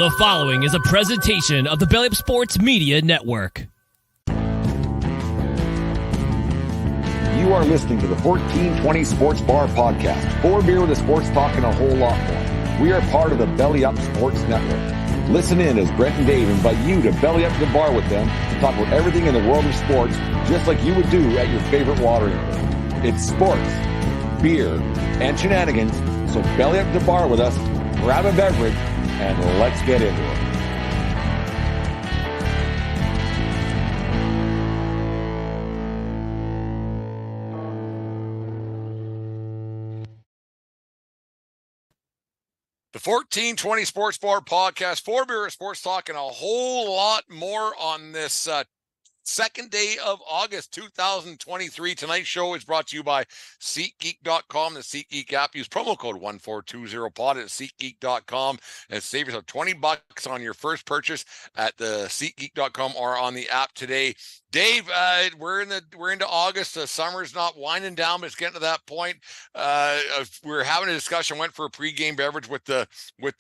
The following is a presentation of the Belly Up Sports Media Network. You are listening to the 1420 Sports Bar Podcast. 4 beer with a sports talk and a whole lot more. We are part of the Belly Up Sports Network. Listen in as Brent and Dave invite you to belly up to the bar with them to talk about everything in the world of sports, just like you would do at your favorite watering hole. It's sports, beer, and shenanigans. So belly up to the bar with us, grab a beverage, and let's get into it. The 1420 Sports Bar Podcast, 4 beer sports talk, and a whole lot more on this second day of August 2023. Tonight's show is brought to you by SeatGeek.com, the SeatGeek app. Use promo code 1420pod at SeatGeek.com and save yourself $20 on your first purchase at the SeatGeek.com or on the app today. Dave, we're into August. The summer's not winding down, but it's getting to that point. We're having a discussion. Went for a pregame beverage with the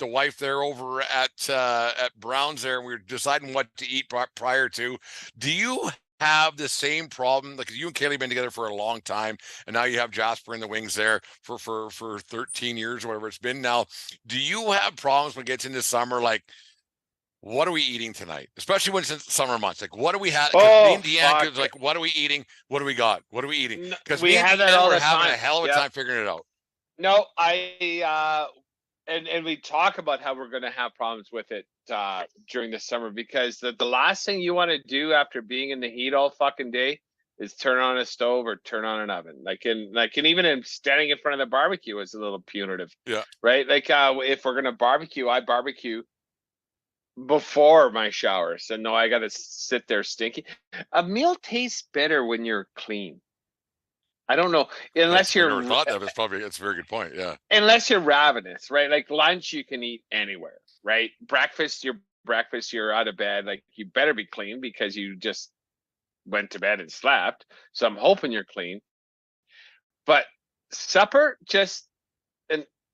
wife there over at Brown's there, and we were deciding what to eat prior to. Do you have the same problem? Like, you and Kaylee have been together for a long time, and now you have Jasper in the wings there for 13 years or whatever it's been now. Do you have problems when it gets into summer? Like, what are we eating tonight? Especially when it's summer months. Like, what do we have? Me and Deanna was like, what are we eating? What do we got? What are we eating? Because we have that all the time. We're having a hell of a time figuring it out. No, and we talk about how we're going to have problems with it during the summer, because the last thing you want to do after being in the heat all fucking day is turn on a stove or turn on an oven. And even in standing in front of the barbecue is a little punitive. Yeah. Right. Like, if we're going to barbecue, I barbecue before my shower. So no, I got to sit there stinky. A meal tastes better when you're clean. I don't know, unless you're. I never thought that. It's a very good point. Yeah. Unless you're ravenous, right? Like, lunch, you can eat anywhere, right? Breakfast, you're out of bed. Like, you better be clean because you just went to bed and slept. So I'm hoping you're clean. But supper,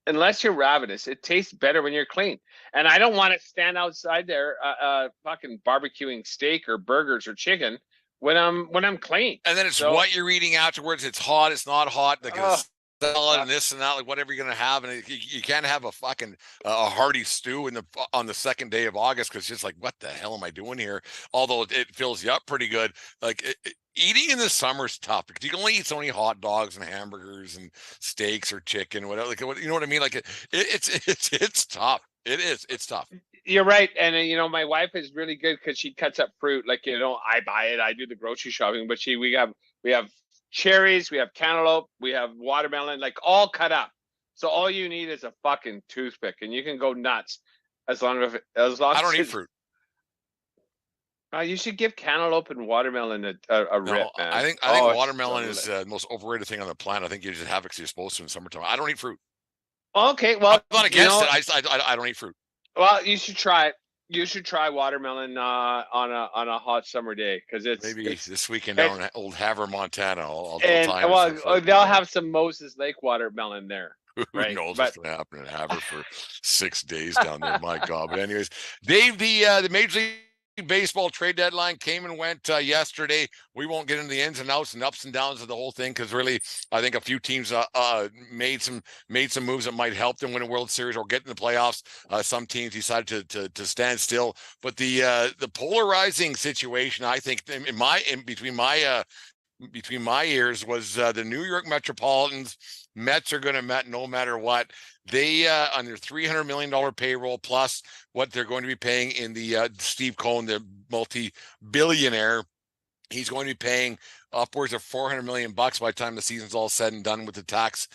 unless you're ravenous, it tastes better when you're clean. And I don't want to stand outside there fucking barbecuing steak or burgers or chicken when I'm clean. And then it's what you're eating afterwards. It's hot, it's not hot, like salad and this and that, like whatever you're gonna have. And you can't have a fucking a hearty stew on the second day of August, because it's just like, what the hell am I doing here? Although it fills you up pretty good. Like, eating in the summer is tough because you can only eat so many hot dogs and hamburgers and steaks or chicken, whatever. Like, you know what I mean? Like, it's tough. It is. It's tough. You're right. And, my wife is really good because she cuts up fruit. Like, I buy it. I do the grocery shopping, but we have cherries, we have cantaloupe, we have watermelon, like, all cut up. So all you need is a fucking toothpick and you can go nuts as long as I don't eat fruit. You should give cantaloupe and watermelon a rip, man. I think watermelon is the most overrated thing on the planet. I think you just have it because you're supposed to in summertime. I don't eat fruit. Okay, well, I'm not against it. I don't eat fruit. Well, you should try it. You should try watermelon on a hot summer day, because this weekend down in Old Havre, Montana. I'll they'll have some Moses Lake watermelon there. Right? Who knows what's going to happen in Havre for 6 days down there? My God! But anyways, Dave, the Major League Baseball trade deadline came and went yesterday. We won't get into the ins and outs and ups and downs of the whole thing, because really, I think a few teams made some moves that might help them win a World Series or get in the playoffs. Some teams decided to stand still. But the polarizing situation, I think, between my ears, was the New York Metropolitans. Mets are going to Met no matter what. They on their $300 million payroll, plus what they're going to be paying in the Steve Cohen, the multi-billionaire, he's going to be paying upwards of $400 million by the time the season's all said and done, with the tax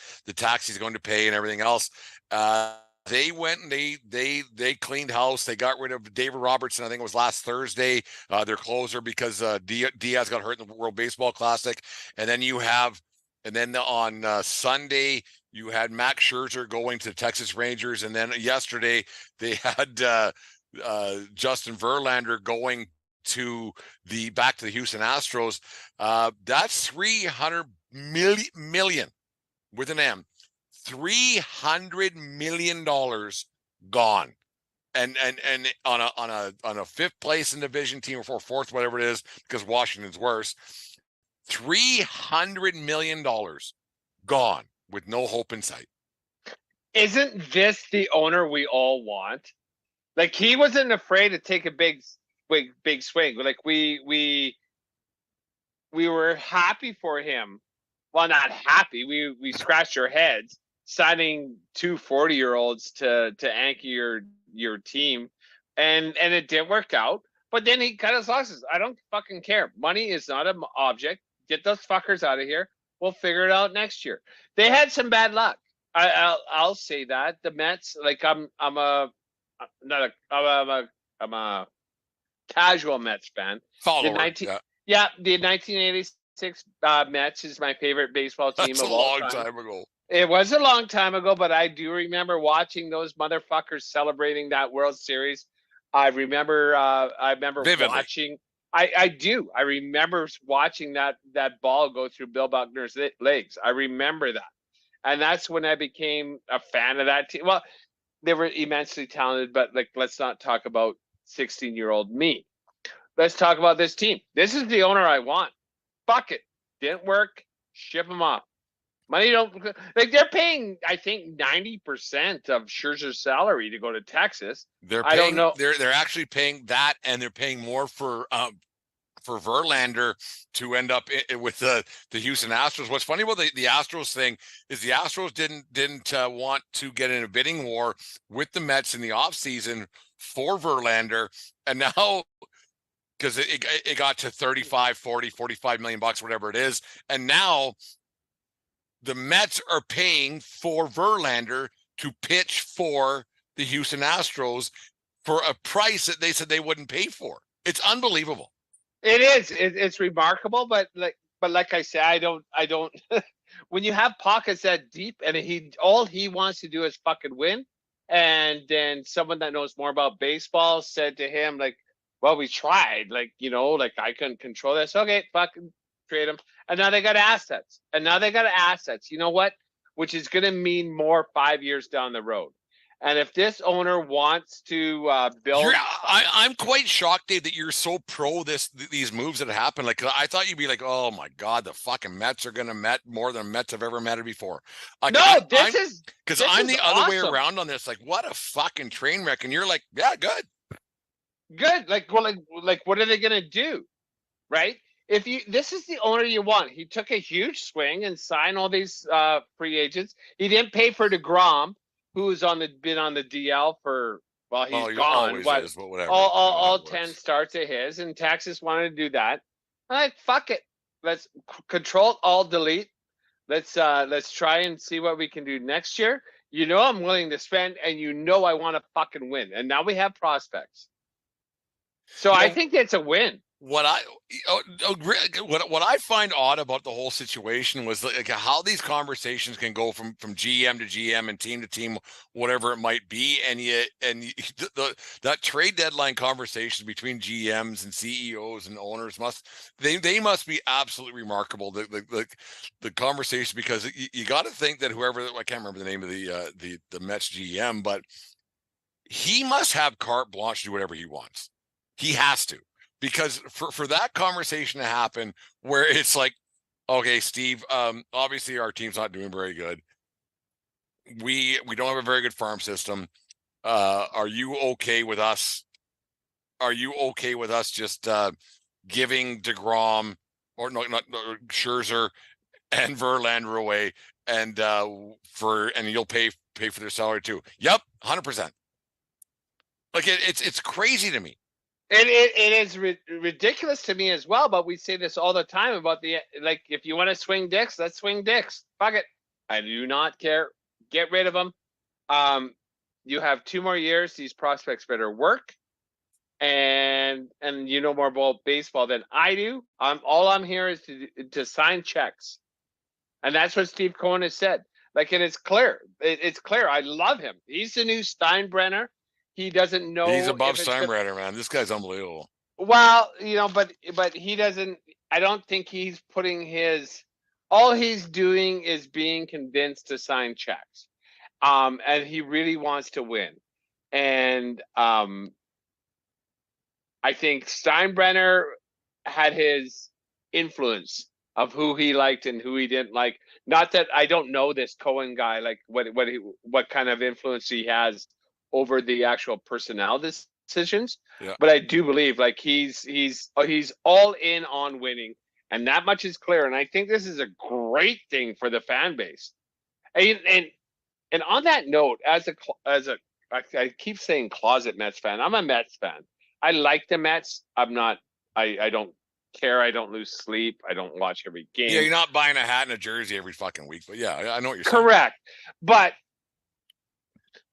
he's going to pay and everything else. They went and they cleaned house. They got rid of David Robertson. I think it was last Thursday, their closer, because Diaz got hurt in the World Baseball Classic. And then on Sunday, you had Max Scherzer going to the Texas Rangers. And then yesterday they had Justin Verlander going back to the Houston Astros. That's $300 million with an M. $300 million gone. and on a fifth place in division team or fourth, whatever it is, because Washington's worse. $300 million gone with no hope in sight. Isn't this the owner we all want? Like, he wasn't afraid to take a big swing. Like, we were happy for him. Well, not happy. We scratched our heads signing two 40-year-olds to anchor your team, and it didn't work out. But then he cut his losses. I don't fucking care. Money is not an object. Get those fuckers out of here. We'll figure it out next year. They had some bad luck. I'll say that. The Mets, like, I'm a casual Mets fan. Follower. The 1986 Mets is my favorite baseball team That's of a all long time. time ago. It was a long time ago, but I do remember watching those motherfuckers celebrating that World Series. I remember Vividly. watching. I do. I remember watching that ball go through Bill Buckner's legs. I remember that. And that's when I became a fan of that team. Well, they were immensely talented, but, like, let's not talk about 16-year-old me. Let's talk about this team. This is the owner I want. Fuck it. Didn't work. Ship them off. Money don't, like, they're paying, I think, 90% of Scherzer's salary to go to Texas. I don't know. They're actually paying that, and they're paying more for Verlander to end up with the Houston Astros. What's funny about the Astros thing is the Astros didn't want to get in a bidding war with the Mets in the offseason for Verlander, and now because it got to 35, 40, 45 million bucks, whatever it is, and now the Mets are paying for Verlander to pitch for the Houston Astros for a price that they said they wouldn't pay for. It's unbelievable. It is. It's remarkable, but like I say, I don't. When you have pockets that deep, and all he wants to do is fucking win, and then someone that knows more about baseball said to him, like, "Well, we tried, like, like, I couldn't control this. Okay, fucking trade him." And now they got assets. You know what? Which is going to mean more 5 years down the road. And if this owner wants to build, I'm quite shocked, Dave, that you're so pro these moves that happen. Like, I thought you'd be like, oh my God, the fucking Mets are gonna met more than Mets have ever mattered before. Like, I'm the other way around on this. Like, what a fucking train wreck, and you're like, yeah, good. Like, what are they gonna do, right? This is the owner you want. He took a huge swing and signed all these free agents. He didn't pay for DeGrom, who's been on the DL for, well, he's gone. All 10 starts of his, and Texas wanted to do that. I'm like, fuck it. Let's Control Alt Delete. Let's try and see what we can do next year. I'm willing to spend, and I want to fucking win. And now we have prospects. So I think it's a win. What I find odd about the whole situation was, like, how these conversations can go from GM to GM and team to team, whatever it might be, and that trade deadline conversation between GMs and CEOs and owners must be absolutely remarkable. The conversation, because you got to think that whoever, I can't remember the name of the Mets GM, but he must have carte blanche to do whatever he wants. He has to. Because for that conversation to happen, where it's like, okay, Steve, obviously our team's not doing very good. We don't have a very good farm system. Are you okay with us? Are you okay with us just giving DeGrom or not Scherzer and Verlander away, and you'll pay for their salary too? Yep, 100%. Like, it's crazy to me. It is ridiculous to me as well, but we say this all the time about if you want to swing dicks, let's swing dicks. Fuck it. I do not care. Get rid of them. You have 2 more years. These prospects better work. And you know more about baseball than I do. All I'm here is to sign checks. And that's what Steve Cohen has said. Like, and it's clear. It's clear. I love him. He's the new Steinbrenner. He doesn't know. He's above Steinbrenner, man. This guy's unbelievable. Well, but he doesn't. I don't think he's putting all he's doing is being convinced to sign checks. And he really wants to win. And I think Steinbrenner had his influence of who he liked and who he didn't like. Not that I don't know this Cohen guy, like what kind of influence he has over the actual personnel decisions. Yeah. But I do believe like he's all in on winning, and that much is clear. And I think this is a great thing for the fan base. And on that note, I keep saying closet Mets fan. I'm a Mets fan. I like the Mets. I'm not. I don't care. I don't lose sleep. I don't watch every game. Yeah, you're not buying a hat and a jersey every fucking week, but yeah, I know what you're saying. Correct. But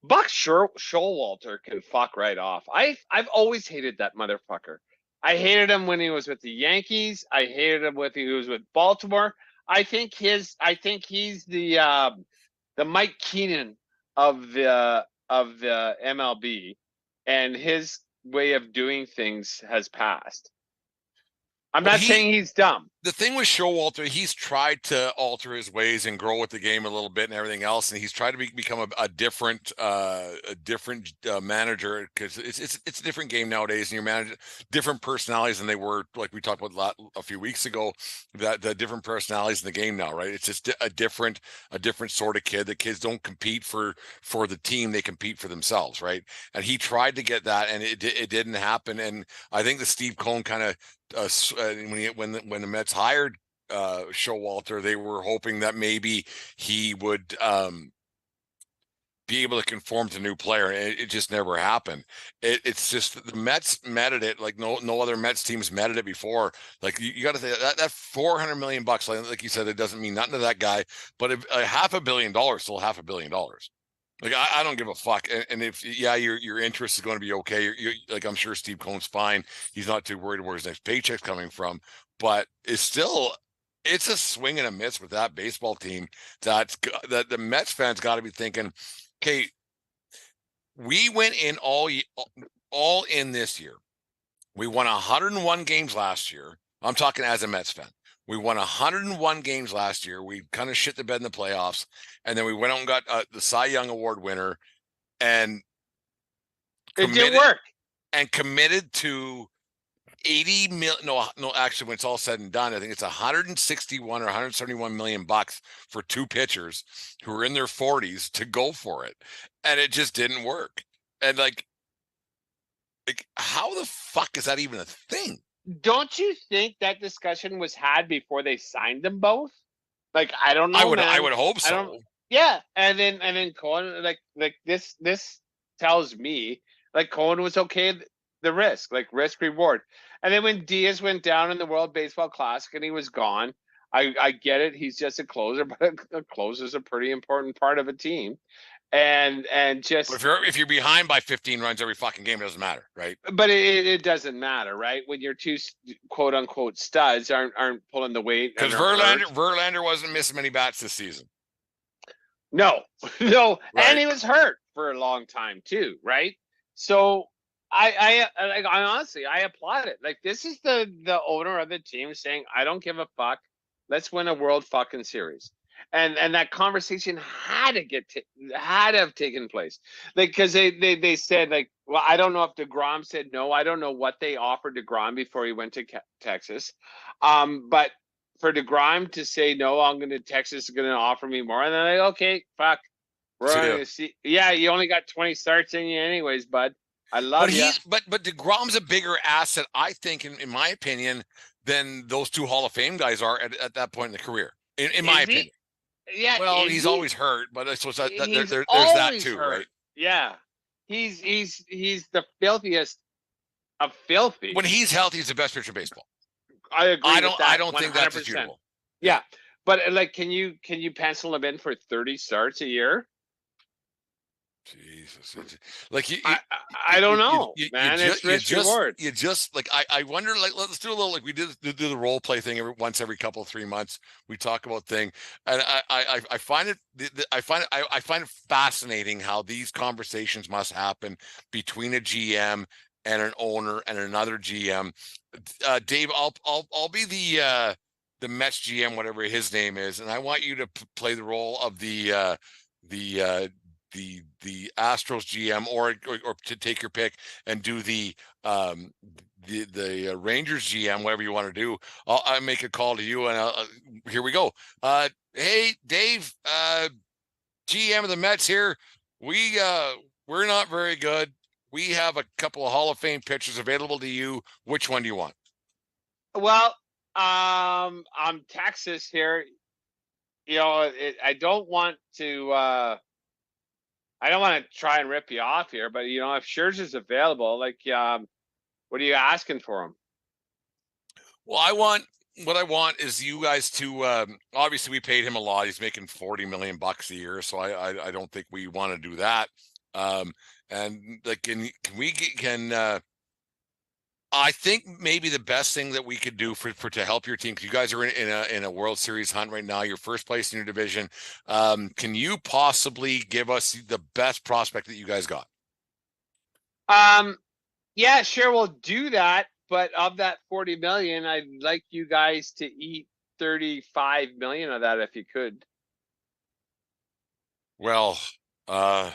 Buck Showalter can fuck right off. I've always hated that motherfucker. I hated him when he was with the Yankees. I hated him when he was with Baltimore. I think he's the Mike Keenan of the MLB, and his way of doing things has passed. I'm not saying he's dumb. The thing with Showalter, he's tried to alter his ways and grow with the game a little bit and everything else, and he's tried to become a different manager, because it's a different game nowadays, and you're managing different personalities than they were, like we talked about a few weeks ago. That the different personalities in the game now, right? It's just a different sort of kid. The kids don't compete for the team; they compete for themselves, right? And he tried to get that, and it didn't happen. And I think the Steve Cohen kind of when the Mets hired Showalter, they were hoping that maybe he would be able to conform to new player, and it just never happened. It's just the Mets met at it like no other Mets teams met at it before. Like you got to say that $400 million, like you said, it doesn't mean nothing to that guy, but $500 million, still $500 million. Like I don't give a fuck, and if your interest is going to be okay. You're like, I'm sure Steve Cohen's fine. He's not too worried where his next paycheck's coming from, but it's a swing and a miss with that baseball team. That the Mets fans got to be thinking, okay, we went in all in this year. We won 101 games last year. I'm talking as a Mets fan. We won 101 games last year. We kind of shit the bed in the playoffs. And then we went out and got the Cy Young Award winner. And it did work. And committed to 80 million. No, actually, when it's all said and done, I think it's 161 or 171 million bucks for two pitchers who are in their 40s to go for it. And it just didn't work. And like how the fuck is that even a thing? Don't you think that discussion was had before they signed them both? Like, I don't know. I would hope so. Yeah, and then Cohen, like this tells me like Cohen was okay the risk reward. And then when Diaz went down in the World Baseball Classic and he was gone, I get it. He's just a closer, but a closer is a pretty important part of a team. And just if you're behind by 15 runs every fucking game, it doesn't matter, right? But it doesn't matter, right? When your two quote unquote studs aren't pulling the weight. Because Verlander wasn't missing many bats this season. No, right. And he was hurt for a long time too, right? So I honestly applaud it. Like, this is the owner of the team saying, I don't give a fuck. Let's win a World fucking Series. And that conversation had to have taken place, like, because they said, like, well, I don't know if DeGrom said no. I don't know what they offered DeGrom before he went to Texas, but for DeGrom to say no, Texas is going to offer me more, and then like, okay, fuck, we're going to see. Yeah, you only got 20 starts in you, anyways, bud. I love you. But DeGrom's a bigger asset, I think, in my opinion, than those two Hall of Fame guys are at that point in the career. In my opinion. Yeah, well, he's always hurt, but I suppose there's that too, hurt. Right? Yeah, he's the filthiest of filthy. When he's healthy, he's the best pitcher in baseball. I agree. I don't think that's disputable. Yeah, but like, can you pencil him in for 30 starts a year? Jesus, like I don't know, man. It's risk reward. You just like I wonder. Like, let's do a little, like we do the role play thing every couple of 3 months. We talk about thing, and I find it fascinating how these conversations must happen between a GM and an owner and another GM. Dave, I'll be the Mets GM, whatever his name is, and I want you to play the role of the Astros GM, or to take your pick and do the Rangers GM, whatever you want to do. I'll make a call to you, and here we go. Hey, Dave, GM of the Mets here. We're not very good. We have a couple of Hall of Fame pitchers available to you. Which one do you want? Well, I'm Texas here. I don't want to try and rip you off here, but if Scherzer's available, like, what are you asking for him? Well, what I want is you guys to obviously we paid him a lot. He's making $40 million a year, so I don't think we want to do that. And like, I think maybe the best thing that we could do for to help your team, because you guys are in a World Series hunt right now, you're first place in your division. Can you possibly give us the best prospect that you guys got? Yeah, sure, we'll do that. But of that 40 million, I'd like you guys to eat 35 million of that if you could. Well, I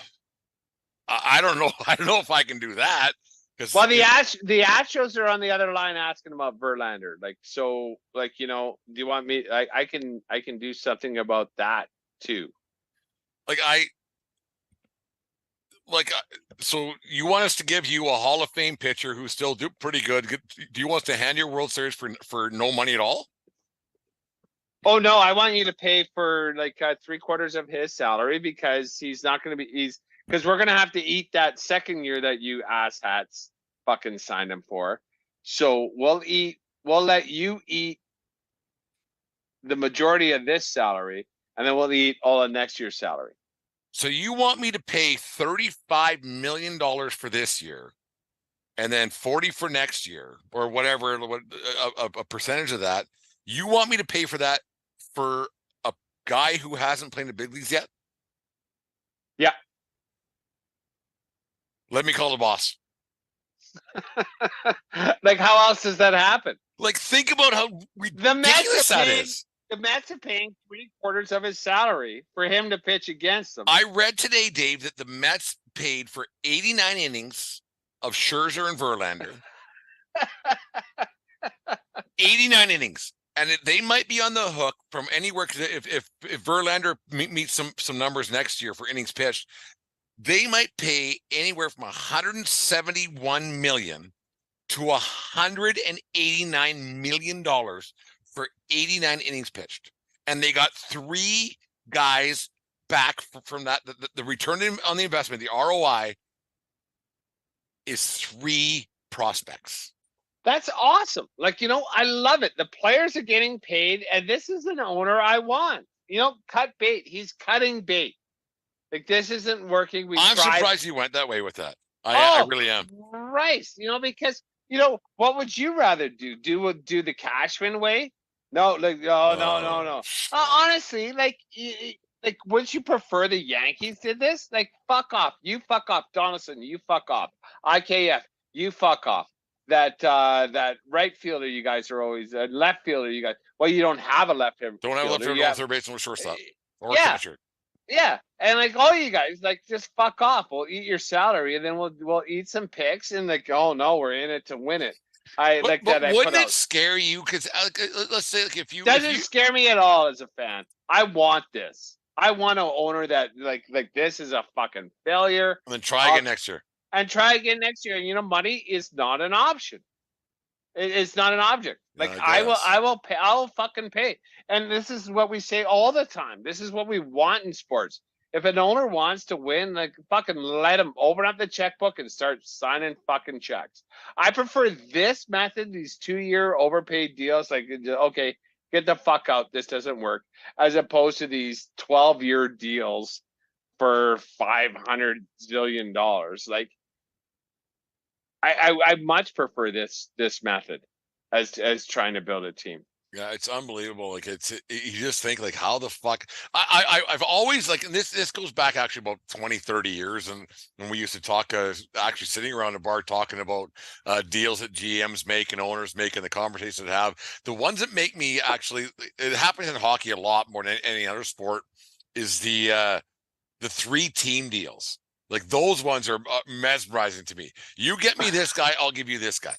don't know. I don't know if I can do that. Well, the Astros are on the other line asking about Verlander. Do you want me? I can do something about that too. So you want us to give you a Hall of Fame pitcher who's still pretty good? Do you want us to hand your World Series for no money at all? Oh no, I want you to pay for 3/4 of his salary, because he's not going to be because we're going to have to eat that second year that you asshats fucking signed him for. So we'll let you eat the majority of this salary, and then we'll eat all of next year's salary. So you want me to pay $35 million for this year, and then 40 for next year, or whatever, a percentage of that. You want me to pay for that for a guy who hasn't played in the big leagues yet? Yeah. Let me call the boss. How else does that happen? Think about how ridiculous that is. The Mets are paying 3/4 of his salary for him to pitch against them. I read today, Dave, that the Mets paid for 89 innings of Scherzer and Verlander. 89 innings. And they might be on the hook from anywhere, because if Verlander meets some numbers next year for innings pitched, they might pay anywhere from $171 million to $189 million for 89 innings pitched. And they got 3 guys back from that. The return on the investment, the ROI, is 3 prospects. That's awesome. I love it. The players are getting paid, and this is an owner I want. Cut bait. He's cutting bait. This isn't working. I'm surprised you went that way with that. I really am. Right. Because what would you rather do? Do the Cashman way? No. No. Honestly, would you prefer the Yankees did this? Fuck off. You fuck off. Donaldson, you fuck off. IKF, you fuck off. That right fielder, you guys are always left fielder. You guys, well, you don't have a left fielder. Don't have a left fielder, third base, or shortstop, or catcher. Yeah, and all you guys just fuck off. We'll eat your salary, and then we'll eat some picks, and oh no, we're in it to win it. But wouldn't it scare you? Because let's say if you doesn't scare me at all as a fan. I want this. I want an owner that this is a fucking failure. And then try again next year. And try again next year. And money is not an option. It's not an object. I will pay. I'll fucking pay. And this is what we say all the time. This is what we want in sports. If an owner wants to win, fucking let him open up the checkbook and start signing fucking checks. I prefer this method, these 2-year overpaid deals. Okay, get the fuck out. This doesn't work. As opposed to these 12-year deals for $500 zillion. I much prefer this method as trying to build a team. Yeah, it's unbelievable. You just think how the fuck I've always and this goes back actually about 20, 30 years. And when we used to talk, actually sitting around a bar talking about deals that GMs make and owners make, and the conversations that have, the ones that make me actually, it happens in hockey a lot more than any other sport, is the the 3-team deals. Like those ones are mesmerizing to me. You get me this guy, I'll give you this guy.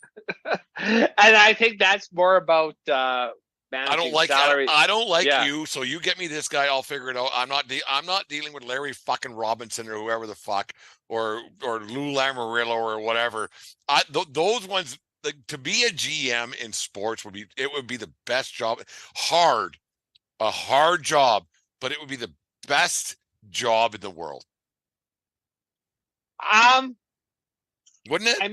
And I think that's more about managing I don't like salary. I don't like Yeah. you, so you get me this guy, I'll figure it out. I'm not dealing with Larry fucking Robinson or whoever the fuck, or Lou Lamoriello or whatever. Those ones, like, to be a GM in sports would be the best job. A hard job, but it would be the best job in the world. Wouldn't it? I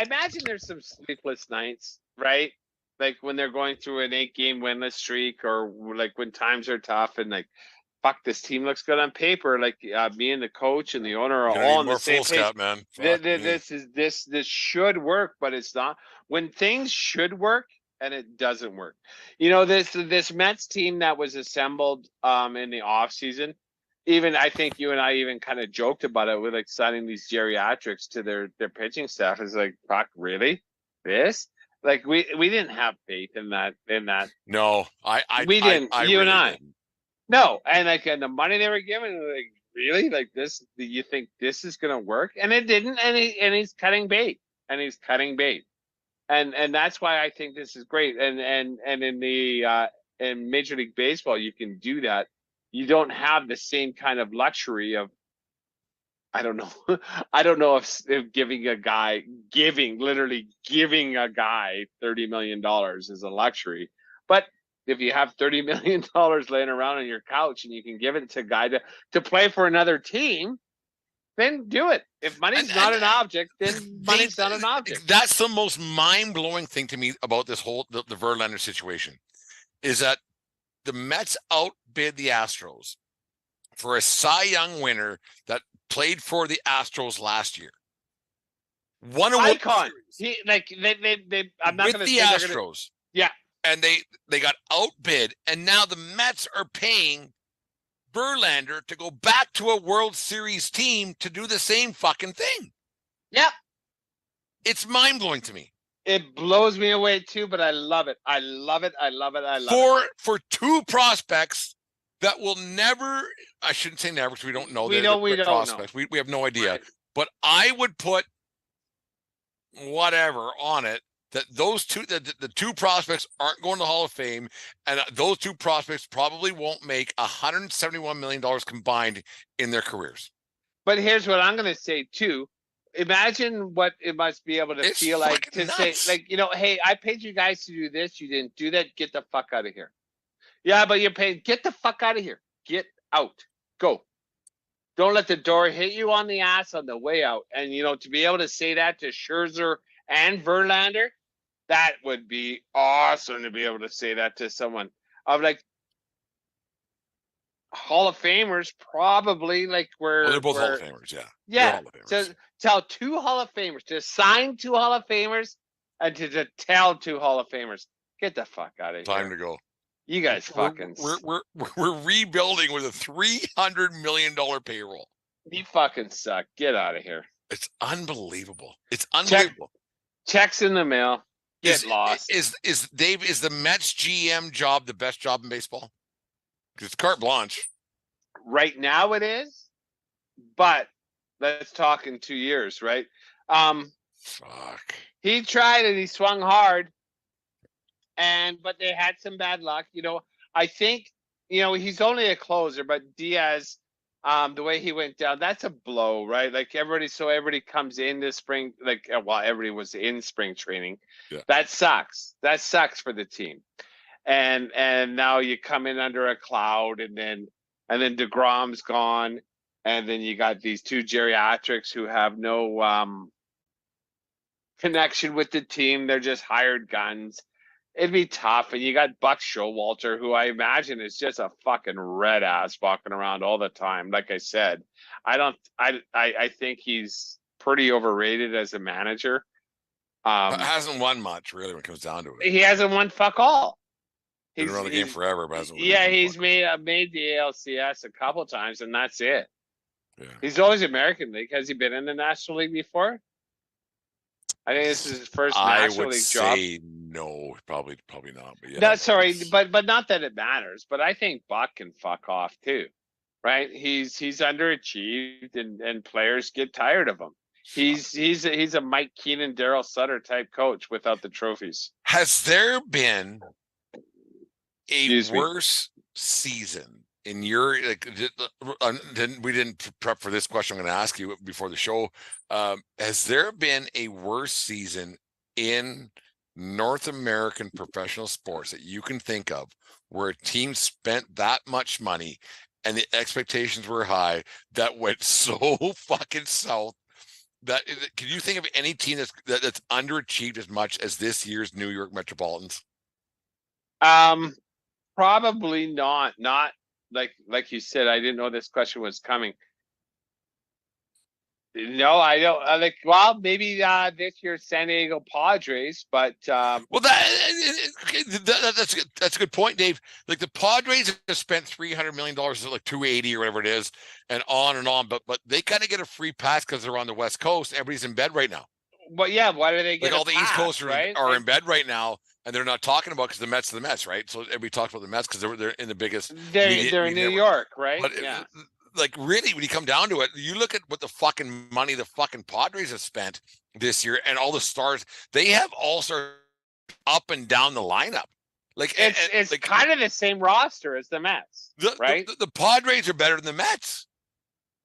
imagine there's some sleepless nights, right? Like when they're going through an 8-game winless streak, or like when times are tough and like, fuck, this team looks good on paper. Like me and the coach and the owner are all on the same page. Man. This should work, but it's not. When things should work and it doesn't work. You know, this Mets team that was assembled in the off season. Even I think you and I even kind of joked about it with like signing these geriatrics to their pitching staff. Is like, fuck, really? This? Like we didn't have faith in that. No, we didn't. You really and I. didn't. No, and like, and the money they were given, like, really, like this? You think this is gonna work? And it didn't. And he's cutting bait. And that's why I think this is great. And in the in Major League Baseball, you can do that. You don't have the same kind of luxury of, I don't know. I don't know if literally giving a guy $30 million is a luxury. But if you have $30 million laying around on your couch and you can give it to a guy to play for another team, then do it. If money's not an object, then money's not an object. That's the most mind-blowing thing to me about this whole the Verlander situation, is that the Mets outbid the Astros for a Cy Young winner that played for the Astros last year. Won a icon. They I'm not with the Astros. Yeah. And they got outbid, and now the Mets are paying Verlander to go back to a World Series team to do the same fucking thing. Yep. It's mind-blowing to me. It blows me away too, but I love it. I love it. For two prospects that will never, I shouldn't say never, because we don't know. We don't prospects. know. We have no idea. Right. But I would put whatever on it that those two, the two prospects aren't going to the Hall of Fame, and those two prospects probably won't make $171 million combined in their careers. But here's what I'm going to say too. Imagine what it must be able to feel like to say, like, you know, hey, I paid you guys to do this. You didn't do that. Get the fuck out of here. Yeah, but you're paid. Get the fuck out of here. Get out. Go. Don't let the door hit you on the ass on the way out. And, you know, to be able to say that to Scherzer and Verlander, that would be awesome to be able to say that to someone. Of like, Hall of Famers, probably, like, they're both Hall of Famers, yeah. Yeah. So tell two Hall of Famers, to sign two Hall of Famers, and to tell two Hall of Famers, get the fuck out of here. Time to go. You guys fucking. We're rebuilding with a $300 million payroll. You fucking suck. Get out of here. It's unbelievable. It's unbelievable. Checks in the mail. Get lost. Is Dave, is the Mets GM job the best job in baseball? Because it's carte blanche. Right now it is, but let's talk in 2 years, right? Fuck. He tried and he swung hard, but they had some bad luck. You know, I think, you know, he's only a closer, but Diaz, the way he went down, that's a blow, right? Like everybody comes into spring, like, well, everybody was in spring training. Yeah. That sucks. That sucks for the team. And now you come in under a cloud, and then DeGrom's gone, and then you got these two geriatrics who have no connection with the team. They're just hired guns. It'd be tough. And you got Buck Showalter, who I imagine is just a fucking red ass walking around all the time. Like I said, I think he's pretty overrated as a manager. Hasn't won much, really, when it comes down to it. He hasn't won fuck all. He's been around the game forever, but hasn't won. Yeah, he's made the ALCS a couple times, and that's it. Yeah. He's always American League. Has he been in the National League before? I think this is his first National League job. I would say no, probably not. But yeah. No, sorry, but not that it matters. But I think Buck can fuck off too, right? He's underachieved, and players get tired of him. He's a Mike Keenan, Daryl Sutter type coach without the trophies. Has there been a Excuse me. worse season in your we didn't prep for this question I'm going to ask you before the show. Has there been a worse season in North American professional sports that you can think of where a team spent that much money and the expectations were high that went so fucking south? That can you think of any team that's underachieved as much as this year's New York Metropolitans? Probably not. Not like you said. I didn't know this question was coming. No, I don't. Well, maybe this year's San Diego Padres, but well, that's a good point, Dave. Like the Padres have spent $300 million, like 280 or whatever it is, and on, but they kind of get a free pass because they're on the West Coast. Everybody's in bed right now. But yeah, why do they get like all the pass, East Coast right? are in bed right now, and they're not talking about because the Mets are the Mets, right? So everybody talks about the Mets because they're in the biggest. They're in New York, right? But yeah. Like really, when you come down to it, you look at what the fucking money the fucking Padres have spent this year, and all the stars they have also up and down the lineup. Like it's like, kind of the same roster as the Mets, right? The Padres are better than the Mets,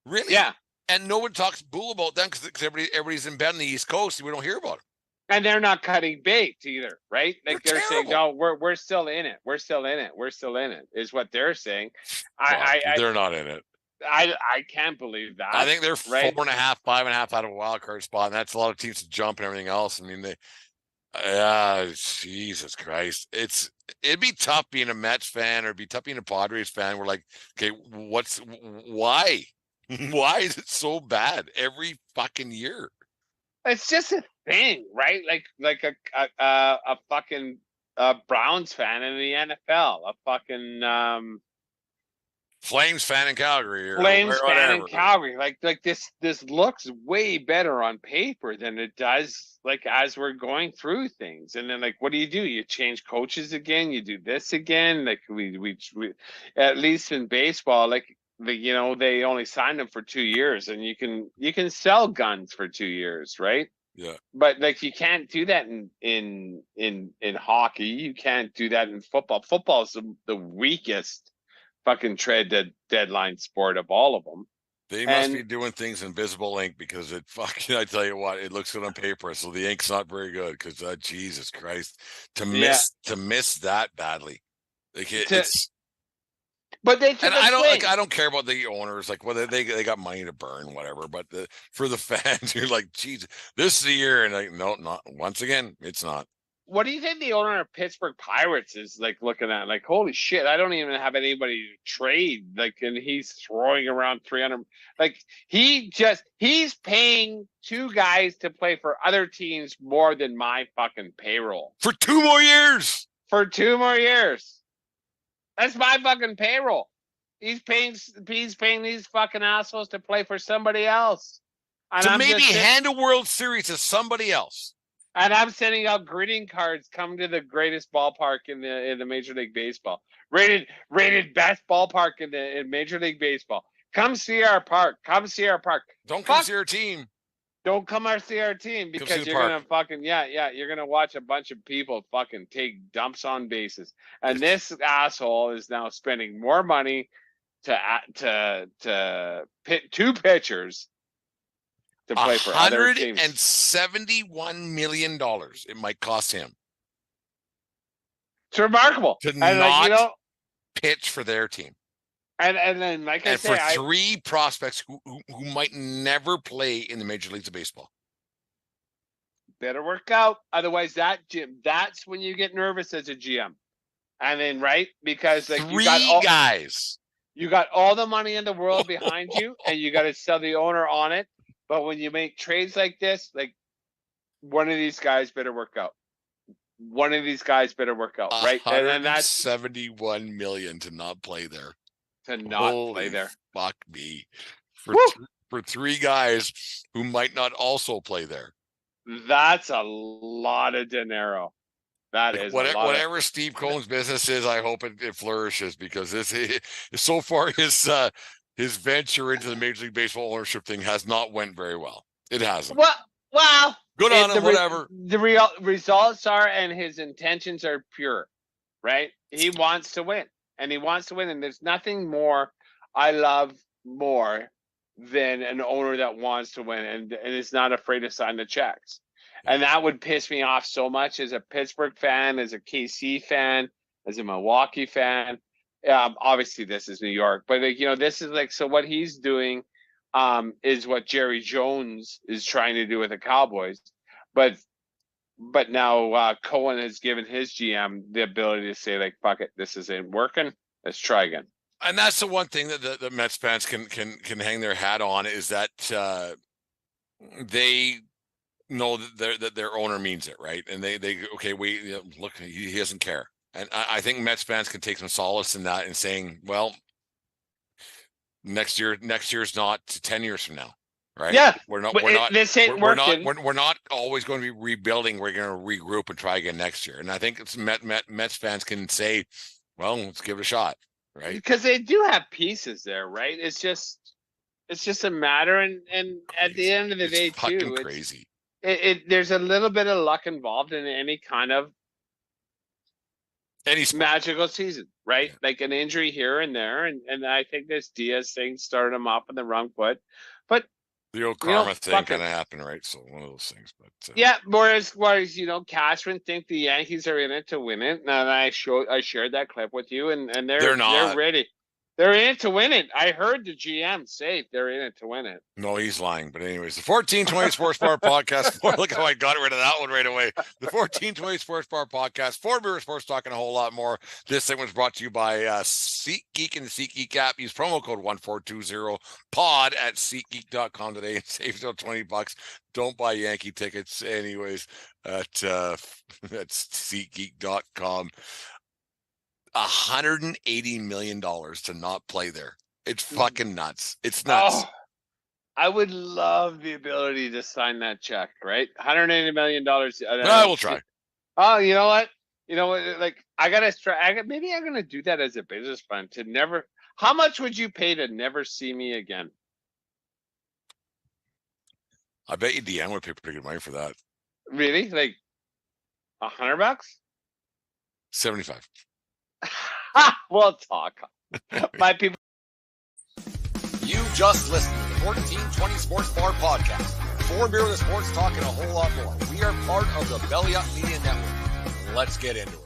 really. Yeah. And no one talks bull about them because everybody's in bed on the East Coast, and we don't hear about it. And they're not cutting bait either, right? Like they're saying, no, we're still in it. We're still in it. We're still in it. Is what they're saying. They're not in it. I can't believe that. I think they're right? 4.5, 5.5 out of a wild card spot, and that's a lot of teams to jump and everything else. I mean, Jesus Christ, it'd be tough being a Mets fan, or it'd be tough being a Padres fan. We're like, okay, why? Why is it so bad every fucking year? It's just a thing, right? Like a fucking Browns fan in the NFL, a fucking Flames fan in Calgary, Flames fan in Calgary. Like this looks way better on paper than it does like as we're going through things. And then like, what do? You change coaches again. You do this again. Like we at least in baseball, like they only signed them for 2 years, and you can sell guns for 2 years, right? Yeah. But like you can't do that in hockey. You can't do that in football. Football is the weakest fucking trade deadline sport of all of them. They must be doing things in visible ink because it fucking, I tell you what, it looks good on paper. So the ink's not very good because Jesus Christ, to miss that badly. Like it's but they and I don't care about the owners, like whether they got money to burn, whatever. But for the fans, you're like, Jesus, this is the year, and like, no, not once again, it's not. What do you think the owner of Pittsburgh Pirates is like looking at? Like, holy shit, I don't even have anybody to trade. Like, and he's throwing around 300. Like, he's paying 2 guys to play for other teams more than my fucking payroll. For 2 more years. For 2 more years. That's my fucking payroll. He's paying these fucking assholes to play for somebody else. And to maybe hand a World Series to somebody else. And I'm sending out greeting cards. Come to the greatest ballpark in the Major League Baseball. Rated best ballpark in Major League Baseball. Come see our park. Come see our park. Don't come see our team. Don't come see our team because you're gonna fucking you're gonna watch a bunch of people fucking take dumps on bases. And this asshole is now spending more money to pit 2 pitchers to play for other teams. $171 million it might cost him. It's remarkable to not pitch for their team. And then, like I say, for 3 prospects who might never play in the major leagues of baseball. Better work out. Otherwise, that's when you get nervous as a GM. And then, right? Because like 3 guys. You got all the money in the world behind you, and you got to sell the owner on it. But when you make trades like this, like one of these guys better work out. One of these guys better work out, right? And then that's $71 million to not play there. To not play there. Fuck me. For 3 guys who might not also play there. That's a lot of dinero. That is whatever Steve Cohen's business is. I hope it flourishes because this so far his his venture into the Major League Baseball ownership thing has not went very well. It hasn't. Well, Good on him, whatever. The results are, and his intentions are pure, right? He wants to win, and there's nothing more I love more than an owner that wants to win and is not afraid to sign the checks. And that would piss me off so much as a Pittsburgh fan, as a KC fan, as a Milwaukee fan. Obviously, this is New York, but this is so what he's doing is what Jerry Jones is trying to do with the Cowboys. But now Cohen has given his GM the ability to say, fuck it, this isn't working. Let's try again. And that's the one thing that the Mets fans can hang their hat on, is that they know that their owner means it, right? And they okay, look, he doesn't care. And I think Mets fans can take some solace in that and saying, well, next year's not 10 years from now, right? Yeah, we're not always going to be rebuilding. We're going to regroup and try again next year. And I think it's Mets fans can say, well, let's give it a shot, right? Because they do have pieces there, right? It's just a matter, and at the end of the day, too, it's crazy. There's a little bit of luck involved in any kind of magical season, right? Yeah. Like an injury here and there, and I think this Diaz thing started him off on the wrong foot. But the old karma thing kind of happened, right? So one of those things. But yeah, whereas Cashman think the Yankees are in it to win it, and I shared that clip with you, and they're not. They're ready. They're in it to win it. I heard the GM say they're in it to win it. No, he's lying. But anyways, the 1420 Sports Bar Podcast. Look how I got rid of that one right away. The 1420 Sports Bar Podcast. 4 Beer Sports Talking a whole lot more. This thing was brought to you by SeatGeek and the SeatGeek app. Use promo code 1420pod at SeatGeek.com today and save till $20. Don't buy Yankee tickets anyways at SeatGeek.com. $180 million to not play there. It's fucking nuts. It's nuts. Oh, I would love the ability to sign that check, right? $180 million. I will try. Oh, you know what? I gotta try. Maybe I'm gonna do that as a business plan to never. How much would you pay to never see me again? I bet you Deanne would pay pretty good money for that. Really? Like $100? 75. We'll talk. My people. You just listened to the 1420 Sports Bar Podcast. 4 Beer with Sports Talking a whole lot more. We are part of the Belly Up Media Network. Let's get into it.